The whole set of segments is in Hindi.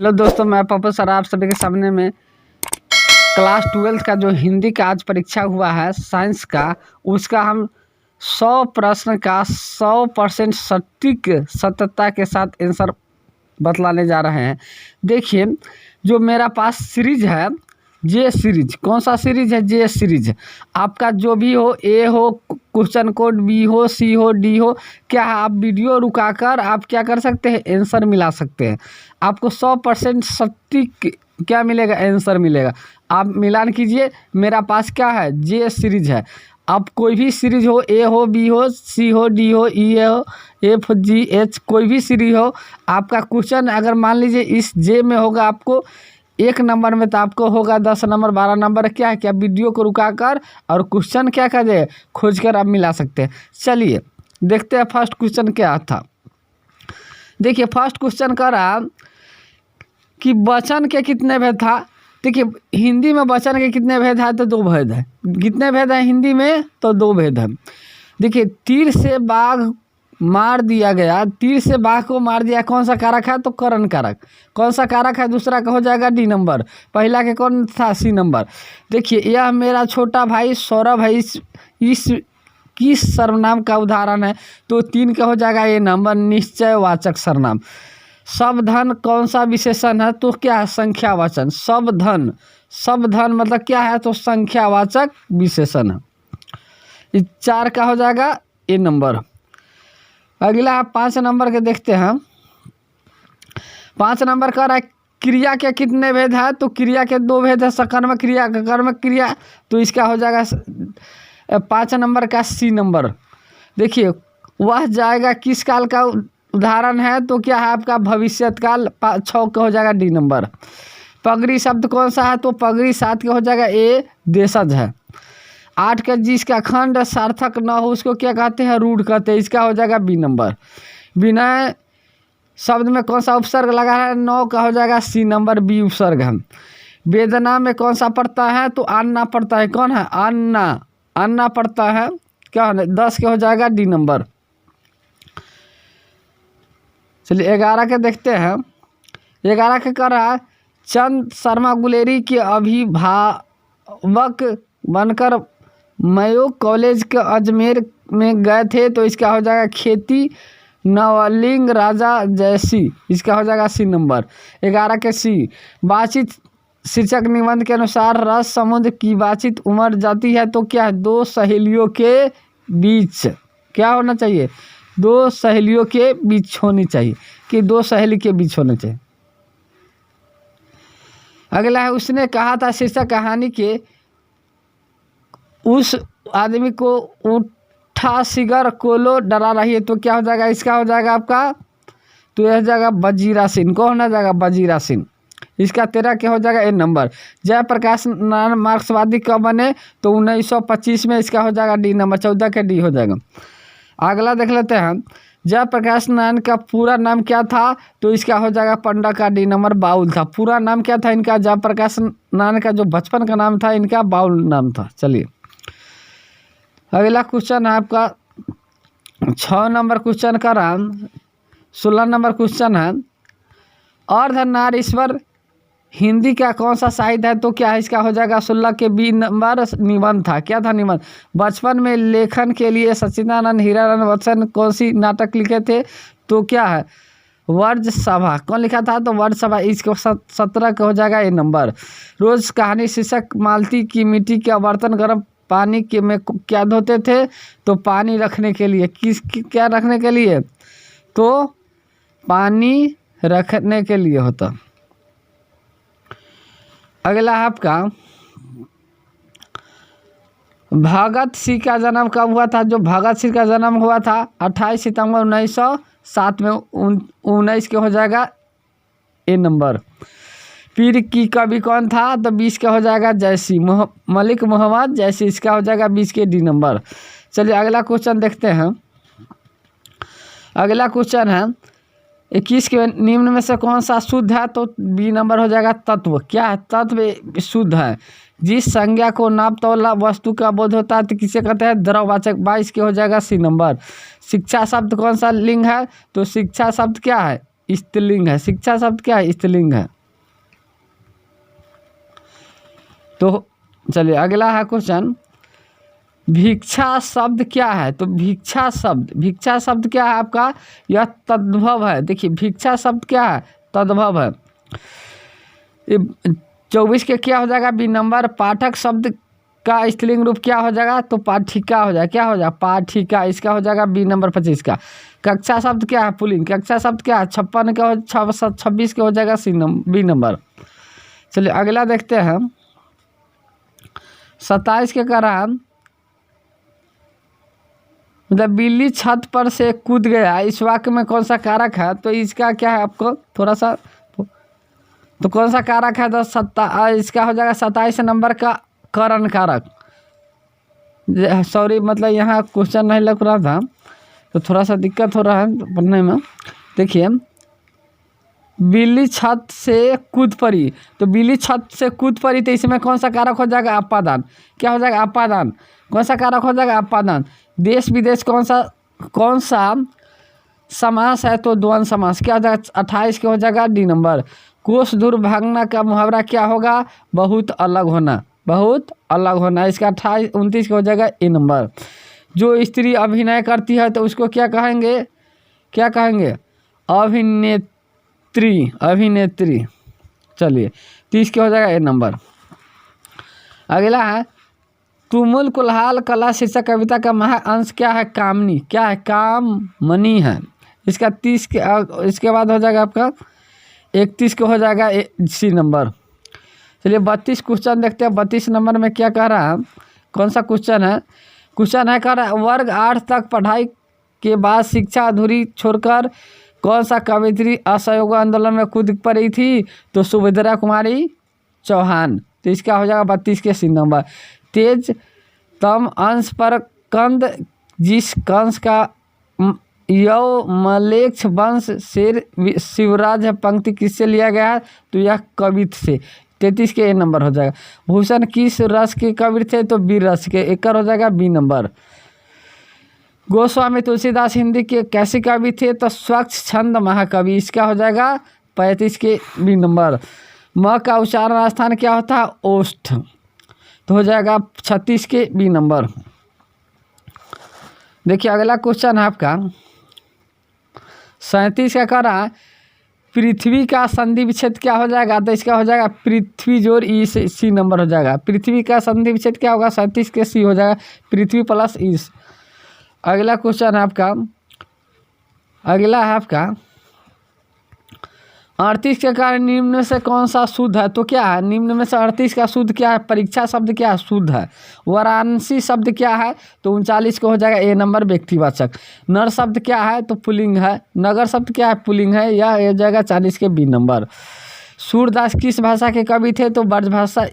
हेलो दोस्तों, मैं पप्पू सर आप सभी के सामने में क्लास 12 का जो हिंदी का आज परीक्षा हुआ है साइंस का, उसका हम 100 प्रश्न का 100% सटीक सत्यता के साथ आंसर बतलाने जा रहे हैं। देखिए, जो मेरा पास सीरीज है जे सीरीज, कौन सा सीरीज है? जे सीरीज। आपका जो भी हो, ए हो, क्वेश्चन कोड बी हो, सी हो, डी हो, क्या है, आप वीडियो रुकाकर आप क्या कर सकते हैं? आंसर मिला सकते हैं। आपको 100% सटीक क्या मिलेगा? आंसर मिलेगा। आप मिलान कीजिए। मेरा पास क्या है? जे सीरीज है। आप कोई भी सीरीज हो, ए हो, बी हो, सी हो, डी हो, ई हो, एफ, जी, एच, कोई भी सीरीज हो, आपका क्वेश्चन अगर मान लीजिए इस जे में होगा, आपको 1 नंबर में तो आपको होगा 10 नंबर, 12 नंबर। क्या है, क्या वीडियो को रुकाकर और क्वेश्चन क्या कर दे, खोज कर आप मिला सकते हैं। चलिए देखते हैं फर्स्ट क्वेश्चन क्या था। देखिए, फर्स्ट क्वेश्चन कर रहा कि वचन के कितने भेद था। देखिए, हिंदी में वचन के कितने भेद है? तो 2 भेद है। कितने भेद है हिंदी में? तो 2 भेद है। देखिए, तीर से बाघ मार दिया गया, तीर से बाघ को मार दिया, कौन सा कारक है? तो करण कारक। कौन सा कारक है? दूसरा का हो जाएगा डी नंबर, पहला के कौन था? C number. देखिए, यह मेरा छोटा भाई सौरभ है, इस किस सर्वनाम का उदाहरण है? तो 3 का हो जाएगा ये नंबर, निश्चयवाचक सर्वनाम। सबधन कौन सा विशेषण है? तो क्या है? संख्यावाचक। सबधन, सबधन मतलब क्या है? तो संख्यावाचक विशेषण है। इस 4 का हो जाएगा ए नंबर। अगला 5 नंबर के देखते हैं। 5 नंबर का रहा है क्रिया के कितने भेद है? तो क्रिया के 2 भेद है, सकर्मक क्रिया, कर्मक क्रिया। तो इसका हो जाएगा 5 नंबर का सी नंबर। देखिए, वह जाएगा किस काल का उदाहरण है? तो क्या है आपका? भविष्यत काल। 6 का हो जाएगा डी नंबर। पगड़ी शब्द कौन सा है? तो पगड़ी। 7 का हो जाएगा ए देशज है। 8 का जिसका खंड सार्थक न हो उसको क्या कहते हैं? रूढ़ कहते हैं। इसका हो जाएगा बी नंबर। विनय शब्द में कौन सा उपसर्ग लगा है? 9 का हो जाएगा सी नंबर, बी उपसर्ग है। वेदना में कौन सा पड़ता है? तो अन्ना पड़ता है। कौन है? अन्ना, अन्ना पड़ता है। क्या है? 10 के हो जाएगा डी नंबर। चलिए 11 के देखते हैं। 11 के कर रहा है चंद शर्मा गुलेरी के अभिभावक बनकर मयो कॉलेज के अजमेर में गए थे। तो इसका हो जाएगा खेती नवलिंग राजा जैसी। इसका हो जाएगा सी नंबर। 11 के सी। बातचीत शीर्षक निबंध के अनुसार रस समुद्र की बातचीत उमड़ जाती है। तो क्या है? 2 सहेलियों के बीच क्या होना चाहिए? 2 सहेलियों के बीच होनी चाहिए, कि 2 सहेली के बीच होना चाहिए। अगला है उसने कहा था शीर्षक कहानी के उस आदमी को उठा सिगर कोलो डरा रही है। तो क्या हो जाएगा? इसका हो जाएगा आपका, तो यह हो जाएगा वजीरा सिंह। कौन हो जाएगा? वजीरा सिंह। इसका 13 क्या हो जाएगा ए नंबर। जयप्रकाश नारायण मार्क्सवादी कब बने? तो 1925 में। इसका हो जाएगा डी नंबर। 14 के डी हो जाएगा। अगला देख लेते हैं। जयप्रकाश नारायण का पूरा नाम क्या था? तो इसका हो जाएगा पंडा का डी नंबर, बाउल था। पूरा नाम क्या था इनका? जयप्रकाश नारायण का जो बचपन का नाम था इनका बाउल नाम था। चलिए अगला क्वेश्चन है आपका 6 नंबर क्वेश्चन का नाम 16 नंबर क्वेश्चन है। अर्धनारीश्वर हिंदी का कौन सा साहित्य है? तो क्या है? इसका हो जाएगा 16 के बी नंबर, निबंध था। क्या था निबंध? बचपन में लेखन के लिए सच्चिदानंद हीरानंद बच्चन कौन सी नाटक लिखे थे? तो क्या है? वर्ज सभा। कौन लिखा था? तो वर्ज सभा। इसको 17 का हो जाएगा ए नंबर। रोज कहानी शीर्षक मालती की मिट्टी के बर्तन गर्म पानी के में क्या धोते थे? तो पानी रखने के लिए। क्या रखने के लिए? तो पानी रखने के लिए होता। अगला है आपका भगत सिंह का जन्म कब हुआ था? जो भगत सिंह का जन्म हुआ था 28 सितंबर 1907 में। 19 के हो जाएगा ए नंबर। पीर की कवि कौन था? तो 20 का हो जाएगा जैसी, मलिक मोहम्मद जैसी। इसका हो जाएगा 20 के डी नंबर। चलिए अगला क्वेश्चन देखते हैं। अगला क्वेश्चन है 21 के निम्न में से कौन सा शुद्ध है? तो बी नंबर हो जाएगा तत्व। क्या है? तत्व शुद्ध है। जिस संज्ञा को नाप तौला वस्तु का बोध होता है तो किसे कहते हैं? द्रववाचक। 22 के हो जाएगा सी नंबर। शिक्षा शब्द कौन सा लिंग है? तो शिक्षा शब्द क्या है? स्त्रीलिंग है। शिक्षा शब्द क्या है? स्त्रीलिंग है। तो चलिए अगला है क्वेश्चन, भिक्षा शब्द क्या है? तो भिक्षा शब्द क्या है आपका? यह तद्भव है। देखिए भिक्षा शब्द क्या है? तद्भव है। 24 के क्या हो जाएगा? B number. पाठक शब्द का स्त्रीलिंग रूप क्या हो जाएगा? तो पाठिका हो जाएगा। क्या हो जाएगा? पाठिका। इसका हो जाएगा बी नंबर 25 का। कक्षा शब्द क्या है? पुल्लिंग। कक्षा शब्द क्या है? 56 का 26 के हो जाएगा बी नंबर। चलिए अगला देखते हैं, 27 के कारण मतलब बिल्ली छत पर से कूद गया, इस वाक्य में कौन सा कारक है? तो इसका क्या है आपको थोड़ा सा, तो कौन सा कारक है? तो इसका हो जाएगा 27 नंबर का करण कारक। सॉरी मतलब यहाँ क्वेश्चन नहीं लग रहा था तो थोड़ा सा दिक्कत हो रहा है पढ़ने में। देखिए बिल्ली छत से कूद पड़ी, तो बिल्ली छत से कूद पड़ी तो इसमें कौन सा कारक हो जाएगा? अपादान। क्या हो जाएगा? अपादान। कौन सा कारक हो जाएगा? अपादान। देश विदेश कौन सा समास है? तो द्वंद्व समास। क्या हो जाएगा? 28 के हो जाएगा डी नंबर। कोस दूर भागना का मुहावरा क्या होगा? बहुत अलग होना। बहुत अलग होना। इसका 29 के हो जाएगा ए नंबर। जो स्त्री अभिनय करती है तो उसको क्या कहेंगे? क्या कहेंगे? अभिनेत्री। चलिए 30 के हो जाएगा ए नंबर। अगला है, तुमुल कुल्हाल कला शीर्षक कविता का महाअंश क्या है? कामनी। क्या है? कामनी है। इसका 30 के इसके बाद हो जाएगा आपका 31 के हो जाएगा सी नंबर। चलिए 32 क्वेश्चन देखते हैं। 32 नंबर में क्या कह रहा है? कौन सा क्वेश्चन है? क्वेश्चन है कह रहा है, वर्ग 8 तक पढ़ाई के बाद शिक्षा अधूरी छोड़कर कौन सा कवियत्री असहयोग आंदोलन में कूद पड़ी थी? तो सुभद्रा कुमारी चौहान। तो इसका हो जाएगा 32 के सी नंबर। तेज तम अंश पर कंद, जिस कंस का यौमलेक्ष वंश शेर शिवराज है, पंक्ति किससे लिया गया है? तो यह कवित से। 33 के ए नंबर हो जाएगा। भूषण किस रस के कवि थे? तो बी रस के। एक हो जाएगा बी नंबर। गोस्वामी तुलसीदास हिंदी के कैसे कवि थे? तो स्वच्छ छंद महाकवि। इसका हो जाएगा 35 के बी नंबर। म का उच्चारण स्थान क्या होता है? ओष्ठ। तो हो जाएगा 36 के बी नंबर। देखिए अगला क्वेश्चन है आपका 37 का कह रहा है, पृथ्वी का संधि विच्छेद क्या हो जाएगा? तो इसका हो जाएगा पृथ्वी जोड़ ई सी नंबर हो जाएगा। पृथ्वी का संधि विच्छेद क्या होगा? 37 के सी हो जाएगा, पृथ्वी प्लस ईस। अगला क्वेश्चन है आपका, अगला है आपका 38 के कारण निम्न में से कौन सा शुद्ध है? तो क्या है निम्न में से 38 का शुद्ध क्या है? परीक्षा शब्द क्या है? शुद्ध है। वाराणसी शब्द क्या है? तो 39 को हो जाएगा ए नंबर व्यक्तिवाचक। नर शब्द क्या है? तो पुल्लिंग है। नगर शब्द क्या है? पुल्लिंग है। यह हो जाएगा 40 के बी नंबर। सूरदास किस भाषा के कवि थे? तो ब्रजभाषा।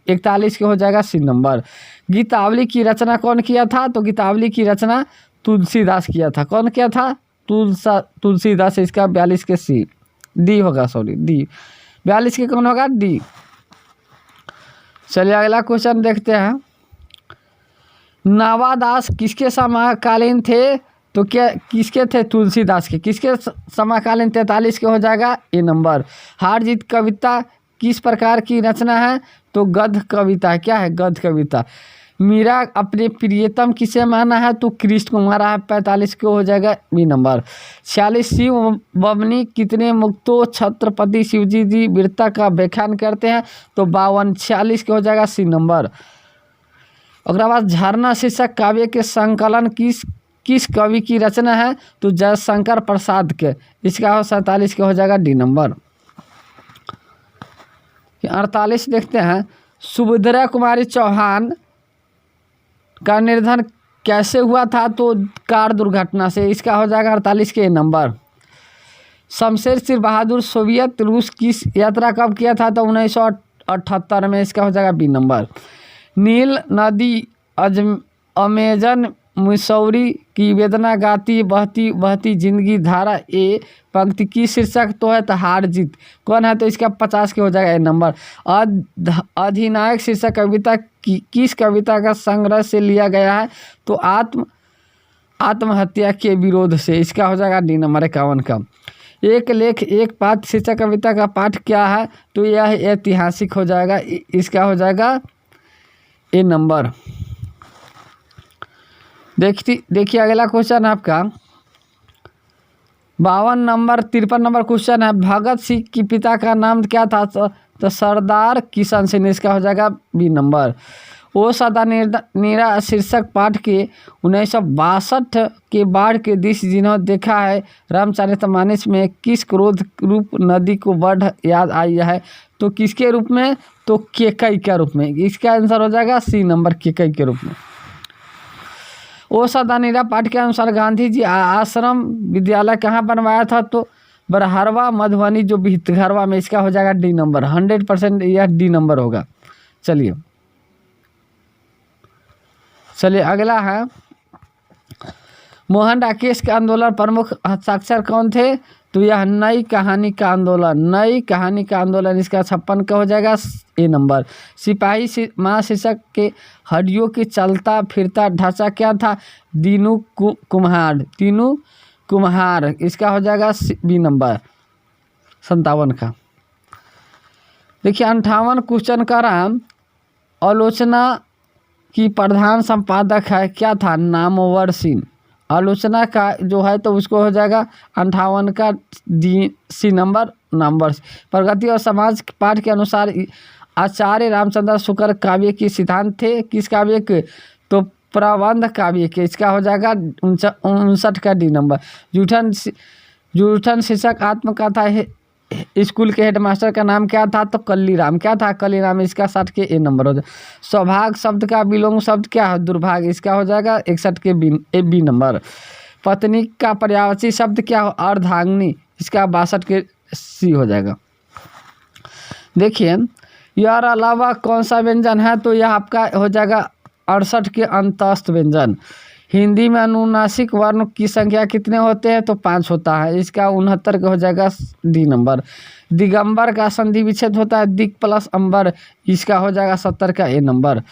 41 के हो जाएगा सी नंबर। गीतावली की रचना कौन किया था? तो गीतावली की रचना तुलसीदास किया था। कौन किया था? तुलसीदास। इसका 42 के सी डी होगा, सॉरी डी। 42 के कौन होगा? डी। चलिए अगला क्वेश्चन देखते हैं, नावादास किसके समकालीन थे? तो क्या किसके थे? तुलसीदास के। किसके समकालीन? 43 के हो जाएगा ए नंबर। हार जीत कविता किस प्रकार की रचना है? तो गद्य कविता। क्या है? गद्य कविता। मीरा अपने प्रियतम किसे माना है? तो कृष्ण को मारा है। 45 को हो जाएगा बी नंबर। 46 शिव बमनी कितने मुक्तो छत्रपति शिवजी जी वीरता का व्याख्यान करते हैं? तो 52। 46 के हो जाएगा सी नंबर। अगर बाद झरना शीर्षक काव्य के संकलन किस कवि की रचना है? तो जयशंकर प्रसाद के। इसका हो 47 के हो जाएगा डी नंबर। 48 देखते हैं, सुभद्रा कुमारी चौहान का निधन कैसे हुआ था? तो कार दुर्घटना से। इसका हो जाएगा 48 के नंबर। शमशेर सिंह बहादुर सोवियत रूस की यात्रा कब किया था? तो 1978 में। इसका हो जाएगा बी नंबर। नील नदी अमेजन मिसौरी की वेदना गाती बहती बहती जिंदगी धारा ए पंक्ति की शीर्षक तो है तो हार जीत। कौन है? तो इसका 50 के हो जाएगा ए नंबर। अधिनायक शीर्षक कविता किस कविता का संग्रह से लिया गया है? तो आत्महत्या के विरोध से। इसका हो जाएगा डी नंबर 51 का। एक लेख एक पाठ शीर्षक कविता का पाठ क्या है, तो यह ऐतिहासिक हो जाएगा, इसका हो जाएगा ए नंबर। देखिए अगला क्वेश्चन आपका 52 नंबर 53 नंबर क्वेश्चन है, भगत सिंह की पिता का नाम क्या था, तो सरदार किशन सिंह, इसका हो जाएगा बी नंबर। ओ सदा नीरा शीर्षक पाठ के 1962 के बाढ़ के दृश्य जिन्होंने देखा है, रामचरितमानस में किस क्रोध रूप नदी को बढ़ याद आई है, तो किसके रूप में, तो केकई के रूप में, इसका आंसर हो जाएगा सी नंबर, केकई के रूप में। ओ सदा नीरा पाठ के अनुसार गांधी जी आश्रम विद्यालय कहाँ बनवाया था, तो बरहरवा मधुबनी जो भितघरवा में, इसका हो जाएगा डी नंबर। 100% यह डी नंबर होगा। चलिए अगला है, मोहन राकेश के आंदोलन प्रमुख हस्ताक्षर कौन थे, तो यह नई कहानी का आंदोलन, नई कहानी का आंदोलन, इसका 56 का हो जाएगा ए नंबर। सिपाही महाशीर्षक के हड्डियों की चलता फिरता ढांचा क्या था, दीनू कुम्हार, इसका हो जाएगा बी नंबर 57 का। देखिए 58 क्वेश्चन का नाम आलोचना की प्रधान संपादक है, क्या था, नामवर सिंह। आलोचना का जो है तो उसको हो जाएगा 58 का सी नंबर, नामवर। प्रगति और समाज पाठ के अनुसार आचार्य रामचंद्र शुक्ल काव्य की सिद्धांत थे, किस काव्य के, तो प्रबंध काव्य के, इसका हो जाएगा 59 का डी नंबर। जूठन शीर्षक आत्मकथा है, स्कूल के हेडमास्टर का नाम क्या था, तो कल्लीराम, क्या था, कल्लीराम, इसका 60 के ए नंबर हो जाएगा। सौभाग्य शब्द का विलोम शब्द क्या है, दुर्भाग्य, इसका हो जाएगा 61 के बी नंबर। पत्नी का पर्यायवाची शब्द क्या हो, अर्धांगिनी, इसका 62 के सी हो जाएगा। देखिए यार अलावा कौन सा व्यंजन है, तो यह आपका हो जाएगा 68 के अंतस्थ व्यंजन। हिंदी में अनुनासिक वर्ण की संख्या कितने होते हैं, तो 5 होता है, इसका 69 का हो जाएगा डी नंबर। दिगंबर का संधि विच्छेद होता है दिक प्लस अंबर, इसका हो जाएगा 70 का ए नंबर।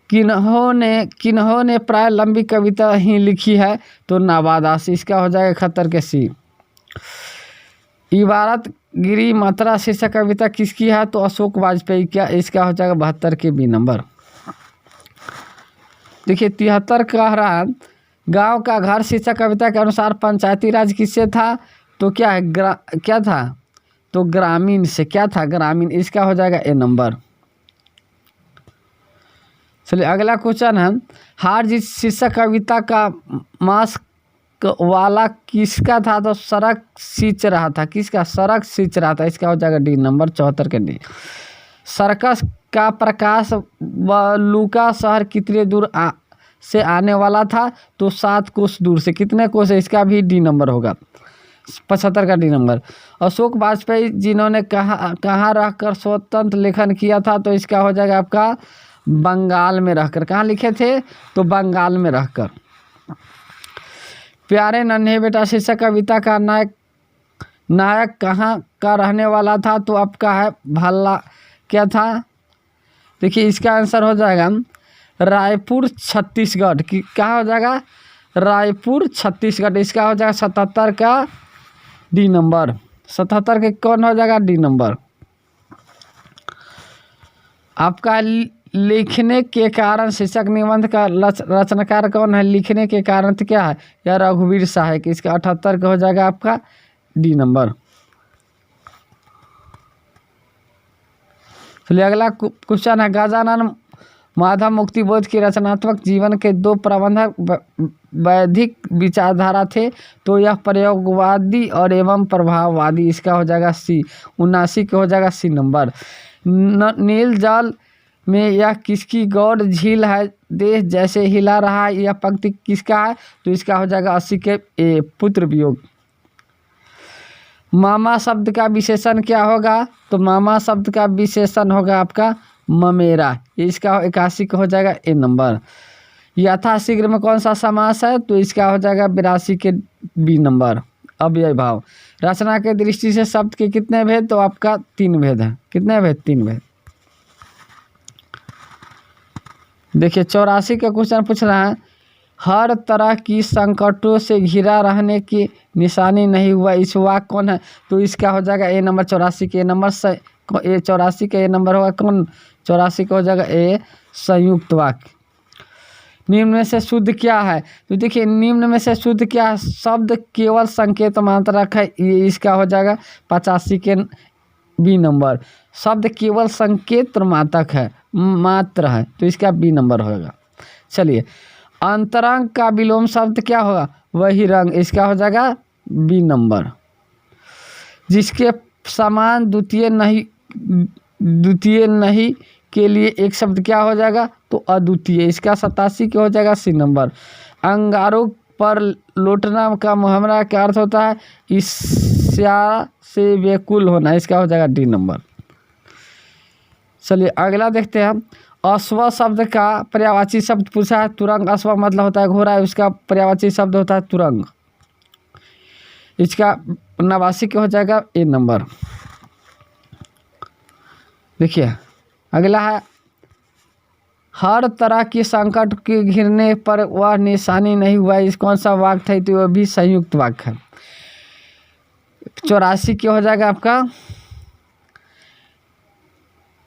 किन्होंने प्राय लंबी कविता ही लिखी है, तो नावादास, इसका हो जाएगा 71 के सी। इबारत गिरी मात्रा शीर्षक कविता किसकी है, तो अशोक वाजपेयी का, इसका हो जाएगा 72 के बी नंबर। देखिए 73 कह रहा है, गांव का घर शीर्षक कविता के अनुसार पंचायती राज किससे था, तो क्या है, क्या था, तो ग्रामीण से, क्या था, ग्रामीण, इसका हो जाएगा ए नंबर। चलिए अगला क्वेश्चन है, हार जीत शीर्षक कविता का मास्क वाला किसका था, तो सड़क सींच रहा था, किसका, सड़क सींच रहा था, इसका हो जाएगा डी नंबर 74 के डी। सर्कस का प्रकाश लूका शहर कितने दूर से आने वाला था, तो 7 कोस दूर से, कितने कोस है, इसका भी डी नंबर होगा, 75 का डी नंबर। अशोक वाजपेयी जिन्होंने कहाँ रहकर स्वतंत्र लेखन किया था, तो इसका हो जाएगा आपका बंगाल में रहकर, कहाँ लिखे थे, तो बंगाल में रहकर। प्यारे नन्हे बेटा शीर्षक कविता का नायक कहाँ का रहने वाला था, तो आपका है भल्ला, क्या था, देखिए इसका आंसर हो जाएगा रायपुर छत्तीसगढ़, की कहाँ हो जाएगा, रायपुर छत्तीसगढ़, इसका हो जाएगा 77 का डी नंबर। 77 के कौन हो जाएगा, डी नंबर। आपका लिखने के कारण शीर्षक निबंध का रचनाकार कौन है, लिखने के कारण तो क्या है, या रघुवीर सहायक, इसका 78 का हो जाएगा आपका डी नंबर। चलिए अगला क्वेश्चन है, गजानन माधव मुक्तिबोध की रचनात्मक जीवन के 2 प्रबंधक वैदिक विचारधारा थे, तो यह प्रयोगवादी और एवं प्रभाववादी, इसका हो जाएगा सी, 79 का हो जाएगा सी नंबर। नील जल में यह किसकी गौड़ झील है, देश जैसे हिला रहा है, यह पंक्ति किसका है, तो इसका हो जाएगा 80 के ए, पुत्र वियोग। मामा शब्द का विशेषण क्या होगा, तो मामा शब्द का विशेषण होगा आपका ममेरा, इसका 81 का हो जाएगा ए नंबर। यथाशीघ्र में कौन सा समास है, तो इसका हो जाएगा 82 के बी नंबर, अव्यय भाव। रचना के दृष्टि से शब्द के कितने भेद, तो आपका 3 भेद है, कितने भेद, 3 भेद। देखिए 84 का क्वेश्चन पूछ रहा है, हर तरह की संकटों से घिरा रहने की निशानी नहीं हुआ इस वाक्य कौन है? तो इसका हो जाएगा ए नंबर 84 के नंबर से ए 84 का ए नंबर होगा कौन? 84 का हो जाएगा ए संयुक्त वाक्य। निम्न में से शुद्ध क्या है? तो देखिए निम्न में से शुद्ध क्या है? शब्द केवल संकेत मात्रक है, ये इसका हो जाएगा 85 के बी नंबर। शब्द केवल संकेत मात्रक है, मात्र है, तो इसका बी नंबर होगा। चलिए अंतरंग का विलोम शब्द क्या होगा? वही रंग, इसका हो जाएगा बी नंबर। जिसके समान द्वितीय नहीं के लिए एक शब्द क्या हो जाएगा? तो अद्वितीय, इसका 87 का हो जाएगा सी नंबर। अंगारों पर लौटना का मुहावरा का अर्थ होता है ईर्ष्या से व्याकुल होना, इसका हो जाएगा डी नंबर। चलिए अगला देखते हैं हम। अश्व शब्द का पर्यायवाची शब्द पूछा है तुरंग। अश्व मतलब होता है घोड़ा, उसका पर्यायवाची शब्द होता है तुरंग, इसका 89 का हो जाएगा ए नंबर। देखिए अगला है हर तरह की संकट के घिरने पर वह निशानी नहीं हुआ, इस कौन सा वाक्य है? तो वह भी संयुक्त वाक्य है। 84 क्या हो जाएगा आपका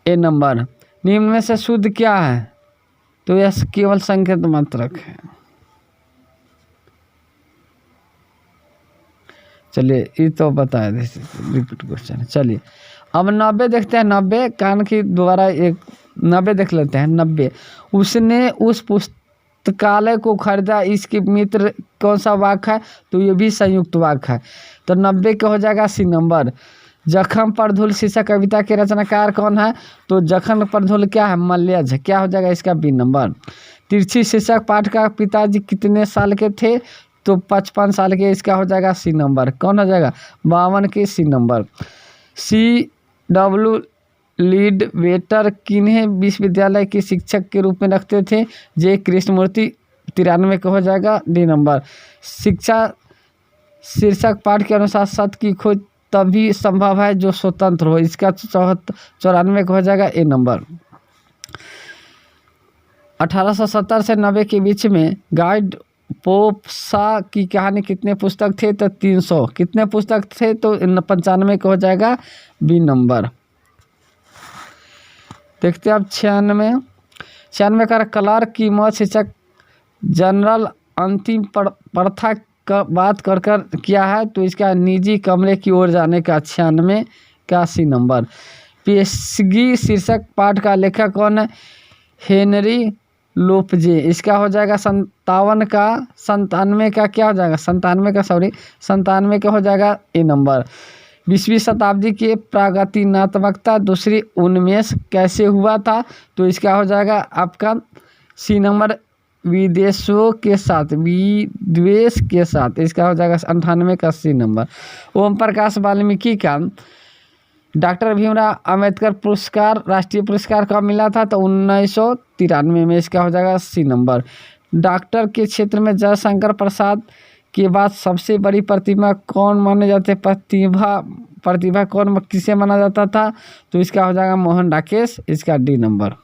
ए नंबर। निम्न में से शुद्ध क्या है? तो यह केवल संकेत मात्रक है। चलिए ये तो बताया रिपीट क्वेश्चन। चलिए अब 90 देखते हैं। 90 कान की द्वारा एक 90 देख लेते हैं। 90 उसने उस पुस्तकालय को खरीदा, इसके मित्र कौन सा वाक्य है? तो ये भी संयुक्त वाक्य है, तो 90 का हो जाएगा सी नंबर। जखम पर धूल शीर्षक कविता के रचनाकार कौन है? तो जखम पर धूल क्या है? मल्यज, क्या हो जाएगा इसका बी नंबर। तिरछी शीर्षक पाठ का पिताजी कितने साल के थे? तो 55 साल के, इसका हो जाएगा सी नंबर। कौन हो जाएगा? 52 के सी नंबर। CW लीडवेटर किन्हें विश्वविद्यालय के शिक्षक के रूप में रखते थे? जे कृष्णमूर्ति, 93 का हो जाएगा डी नंबर। शिक्षा शीर्षक पाठ के अनुसार सत्य की खोज तभी संभव है जो स्वतंत्र हो, इसका 94 का हो जाएगा ए नंबर। 1870 से 90 के बीच में गाइड पोप्सा की कहानी कितने पुस्तक थे? तो 300। कितने पुस्तक थे? तो 95 का हो जाएगा बी नंबर। देखते हैं अब 96 का कलर की मौत शीर्षक जनरल अंतिम प्रथा का बात कर किया है, तो इसका निजी कमरे की ओर जाने का 96 का सी नंबर। पेशगी शीर्षक पाठ का लेखक कौन है? हेनरी लोपजे, इसका हो जाएगा 97 का क्या हो जाएगा? 97 का हो जाएगा ए नंबर। 20वीं शताब्दी के प्रागैतिहासिकता दूसरी उन्मेष कैसे हुआ था? तो इसका हो जाएगा आपका सी नंबर विद्वेष के साथ, इसका हो जाएगा 98 का सी नंबर। ओम प्रकाश वाल्मीकि का डॉक्टर भीमराव अंबेडकर पुरस्कार, राष्ट्रीय पुरस्कार कब मिला था? तो 1993 में, इसका हो जाएगा सी नंबर। डॉक्टर के क्षेत्र में जयशंकर प्रसाद के बाद सबसे बड़ी प्रतिभा कौन माने जाते? प्रतिभा कौन किसे माना जाता था? तो इसका हो जाएगा मोहन राकेश, इसका डी नंबर।